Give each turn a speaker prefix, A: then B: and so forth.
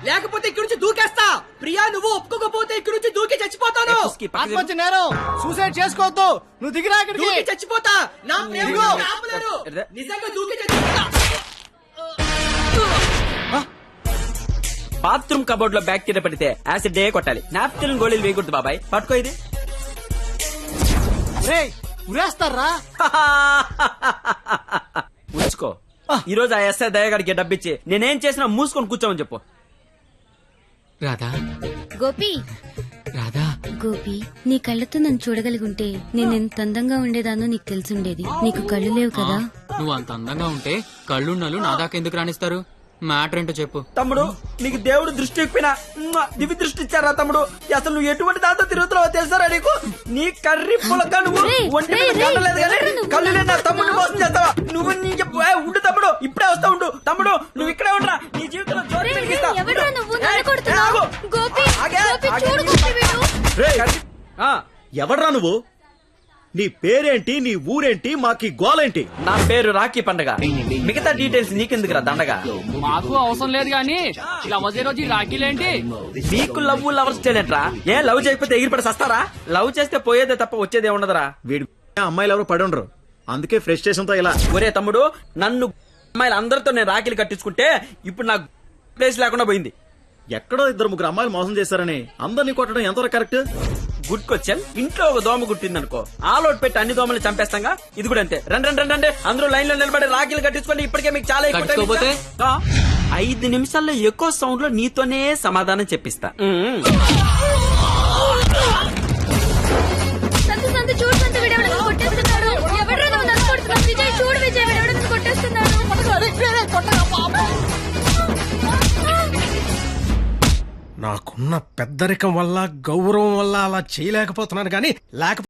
A: లేకపోతే ఇక్కడి నుంచి దూకేస్తా. ప్రియా నువ్వు ఒప్పుకోకపోతే ఇక్కడి నుంచి దూకి చచ్చిపోతాను.
B: ఆత్మహత్య నేరం, సూసైడ్ చేసుకోవద్దు. నువ్వు దిగిరా ఇక్కడికి.
A: దూకి చచ్చిపోతా. నా ప్రేమలో ఆపలేరు. నిజంగా దూకి చచ్చిపోతా.
C: బాత్రూమ్ కబోర్డ్ లో బ్యాక్టీరియా పడితే యాసిడ్ డే కొట్టాలి. నాప్కిన్ గోళీలు వేయకూడదు బాబాయ్. పట్టుకో ఇది.
B: ఉరేస్తారా?
C: ఉంచుకో. ఈ రోజు ఆ ఎస్ఐ దయగాడికి డబ్బిచ్చి నేనేం చేసినా మూసుకొని కూర్చోమని చెప్పు.
D: రాధా
E: గోపి
D: రాధా
E: గోపి, నీ కళ్ళతో నన్ను చూడగలిగుంటే నేను ఎంత అందంగా ఉండేదానో నీకు తెలిసుండేది. నీకు కళ్ళు లేవు కదా.
D: నువ్వు అంత అందంగా ఉంటే కళ్ళున్నాళ్ళు నా దాకా ఎందుకు రాణిస్తారు? మ్యాటర్ ఏంటో చెప్పు.
C: తమ్ముడు నీకు దేవుడు దృష్టి ఎక్కిపోయినా దివి దృష్టి ఇచ్చారా తమ్ముడు? అసలు నువ్వు ఎటువంటి దాంతో తిరుగుతున్నావో తెలుసారా నీకు? నీ కర్రీ పులక నువ్వు ఒంటి మీద గంటలేదు కానీ కళ్ళు లేని నా తమ్ముడు మోసం చేస్తావా నువ్వు? నీ ఉండు తమ్ముడు, ఇప్పుడే వస్తా ఉండు. తమ్ముడు నువ్వు ఇక్కడే ఉండరా, నీ జీవితంలో జోరు పెరిగిస్తా.
F: ఎవడ్రా నువ్వు? నీ పేరేంటి, నీ ఊరేంటి, మాకి గోలేంటి?
C: నా పేరు రాఖీ పండగ. మిగతా డీటెయిల్స్ నీకెందుకురా దండగా?
G: మాకు అవసరం లేదు గానీ లవ్ రోజు రాఖీలేంటి?
C: మీకు లవ్ లవర్స్ చేయలేట్రా? ఏ లవ్ చేయకపోతే ఎగిరిపడి సస్తారా? లవ్ చేస్తే పోయేదే తప్ప వచ్చేదే ఉండదురా.
F: వీడి అమ్మాయిలు ఎవరు పడి ఉండరు, అందుకే ఫ్రస్ట్రేషన్ తో ఇలా.
C: ఒరే తమ్ముడు, నన్ను అమ్మాయిలు అందరితో నేను రాఖీలు కట్టించుకుంటే ఇప్పుడు నాకు ప్లేస్ లేకుండా పోయింది.
F: ఎక్కడో 2-3 అమ్మాయిలు మోసం చేశారని అందరినీ కొట్టడం ఎంతవరకు కరెక్ట్?
C: Good question. ఇంట్లో ఒక దోమ గుట్టిందనుకో, ఆలోట్ పెట్టి అన్ని దోమలు చంపేస్తాగా. ఇది కూడా అంతే. రండి అందరూ లైన్ లో నిలబడి రాఖీలు కట్టించుకోండి. ఇప్పటికే మీకు చాలా ఎక్కువ
D: కట్టుకోకపోతే?
C: 5 నిమిషాల్లో ఎక్కువ సౌండ్ లో నీతోనే సమాధానం చెప్పిస్తా.
E: చూడు సంత వీడెవడో కొట్టేస్తున్నాడు. ఎవడ్రా నువ్వు నన్ను కొడుతున్నావు? విజయ్ చూడు, విజయ్ వీడెవడో నన్ను కొట్టేస్తున్నాడు.
B: నాకున్న పెద్దరికం వల్ల, గౌరవం వల్ల అలా చేయలేకపోతున్నాను గానీ లేకపోతే